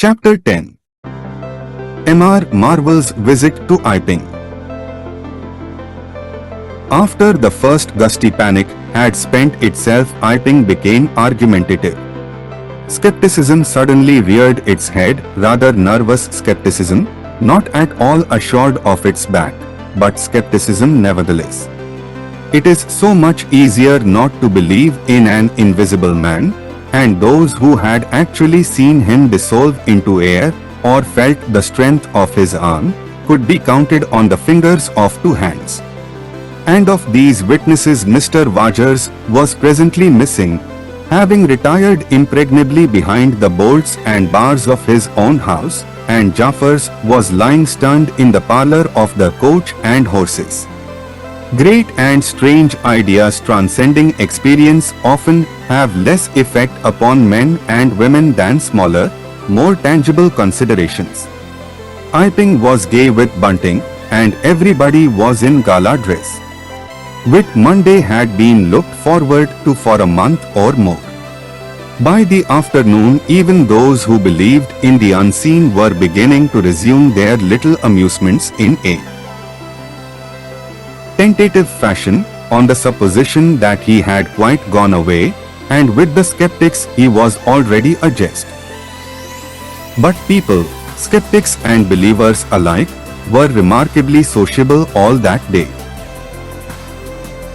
Chapter 10. M.R. Marvel's Visit to Iping. After the first gusty panic had spent itself, Iping became argumentative. Skepticism suddenly reared its head, rather nervous skepticism, not at all assured of its back, but skepticism nevertheless. It is so much easier not to believe in an invisible man, and those who had actually seen him dissolve into air or felt the strength of his arm could be counted on the fingers of two hands. And of these witnesses Mr. Vajers was presently missing, having retired impregnably behind the bolts and bars of his own house, and Jaffers was lying stunned in the parlour of the Coach and Horses. Great and strange ideas transcending experience often have less effect upon men and women than smaller, more tangible considerations. Iping was gay with bunting, and everybody was in gala dress. Whit Monday had been looked forward to for a month or more. By the afternoon, even those who believed in the unseen were beginning to resume their little amusements in a tentative fashion, on the supposition that he had quite gone away, and with the skeptics he was already a jest. But people, skeptics and believers alike, were remarkably sociable all that day.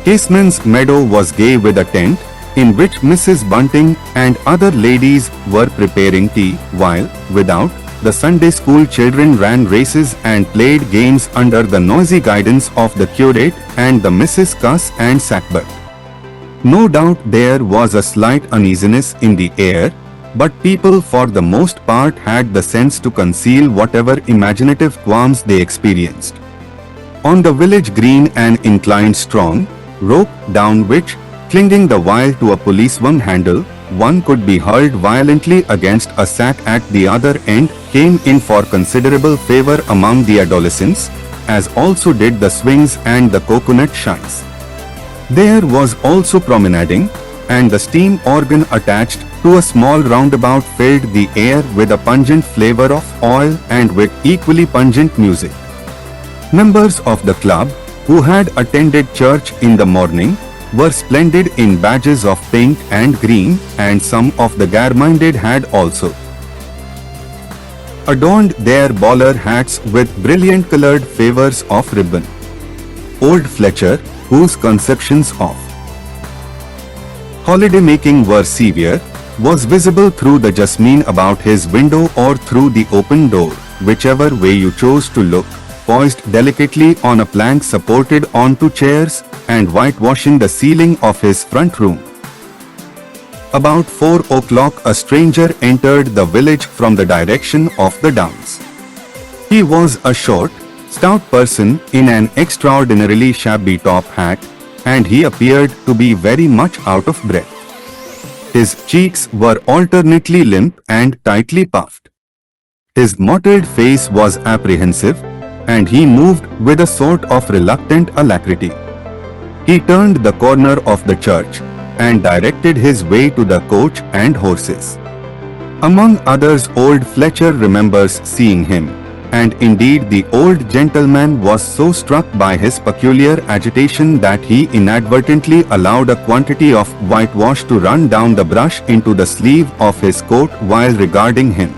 Caseman's meadow was gay with a tent, in which Mrs. Bunting and other ladies were preparing tea, while, without, the Sunday school children ran races and played games under the noisy guidance of the curate and the Misses Cuss and Sackbut. No doubt there was a slight uneasiness in the air, but people for the most part had the sense to conceal whatever imaginative qualms they experienced. On the village green an inclined strong rope, down which, clinging the while to a policeman's handle, one could be hurled violently against a sack at the other end, came in for considerable favour among the adolescents, as also did the swings and the coconut shies. There was also promenading, and the steam organ attached to a small roundabout filled the air with a pungent flavour of oil and with equally pungent music. Members of the club, who had attended church in the morning, were splendid in badges of pink and green, and some of the gare-minded had also adorned their bowler hats with brilliant-coloured favours of ribbon. Old Fletcher, whose conceptions of holiday-making were severe, was visible through the jasmine about his window or through the open door, whichever way you chose to look, poised delicately on a plank supported on two chairs, and whitewashing the ceiling of his front room. About 4 o'clock a stranger entered the village from the direction of the Downs. He was a short, stout person in an extraordinarily shabby top hat, and he appeared to be very much out of breath. His cheeks were alternately limp and tightly puffed. His mottled face was apprehensive, and he moved with a sort of reluctant alacrity. He turned the corner of the church and directed his way to the Coach and Horses. Among others, old Fletcher remembers seeing him, and indeed the old gentleman was so struck by his peculiar agitation that he inadvertently allowed a quantity of whitewash to run down the brush into the sleeve of his coat while regarding him.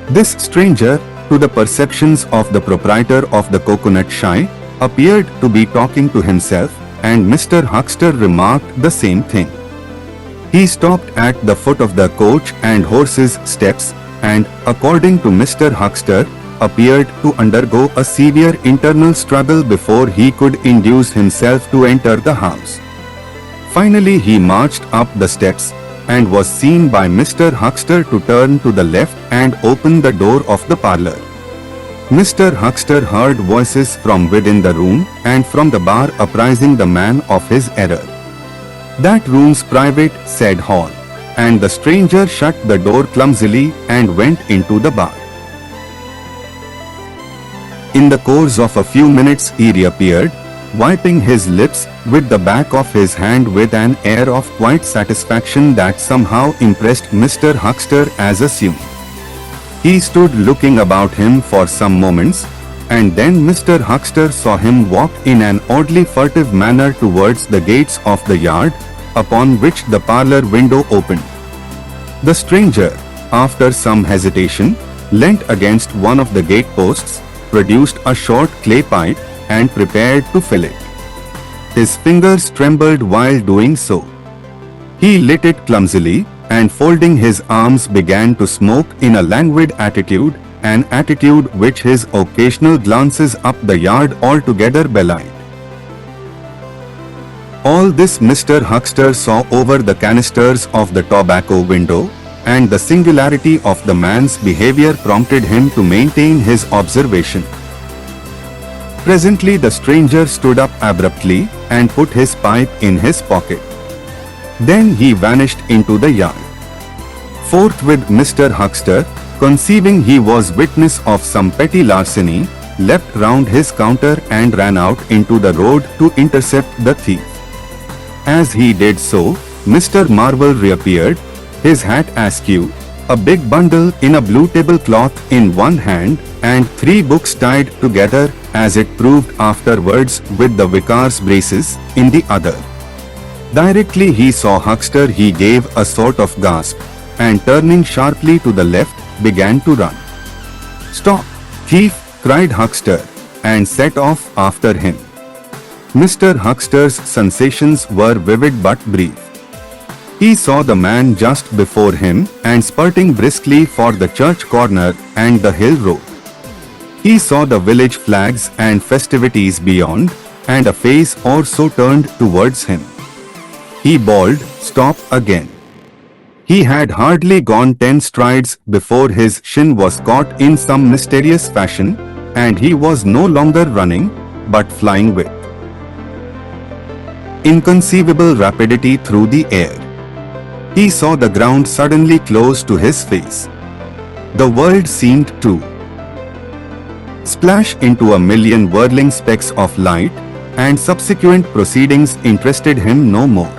This stranger, to the perceptions of the proprietor of the Coconut Shy, appeared to be talking to himself, and Mr. Huxter remarked the same thing. He stopped at the foot of the Coach and Horses steps, and, according to Mr. Huxter, appeared to undergo a severe internal struggle before he could induce himself to enter the house. Finally he marched up the steps, and was seen by Mr. Huxter to turn to the left and open the door of the parlour. Mr. Huxter heard voices from within the room and from the bar apprising the man of his error. "That room's private," said Hall, and the stranger shut the door clumsily and went into the bar. In the course of a few minutes he reappeared, wiping his lips with the back of his hand with an air of quiet satisfaction that somehow impressed Mr. Huckster as assumed. He stood looking about him for some moments, and then Mr. Huckster saw him walk in an oddly furtive manner towards the gates of the yard, upon which the parlor window opened. The stranger, after some hesitation, leant against one of the gate posts, produced a short clay pipe, and prepared to fill it. His fingers trembled while doing so. He lit it clumsily, and folding his arms began to smoke in a languid attitude, an attitude which his occasional glances up the yard altogether belied. All this Mr. Huckster saw over the canisters of the tobacco window, and the singularity of the man's behavior prompted him to maintain his observation. Presently the stranger stood up abruptly and put his pipe in his pocket. Then he vanished into the yard. Forthwith Mr. Huckster, conceiving he was witness of some petty larceny, leapt round his counter and ran out into the road to intercept the thief. As he did so, Mr. Marvel reappeared, his hat askew, a big bundle in a blue tablecloth in one hand, and 3 books tied together, as it proved afterwards, with the vicar's braces, in the other. Directly he saw Huckster he gave a sort of gasp, and turning sharply to the left, began to run. "Stop, thief!" cried Huckster, and set off after him. Mr. Huckster's sensations were vivid but brief. He saw the man just before him and spurting briskly for the church corner and the hill road. He saw the village flags and festivities beyond, and a face or so turned towards him. He bawled, "Stop!" again. He had hardly gone 10 strides before his shin was caught in some mysterious fashion, and he was no longer running, but flying with inconceivable rapidity through the air. He saw the ground suddenly close to his face. The world seemed to splash into a million whirling specks of light, and subsequent proceedings interested him no more.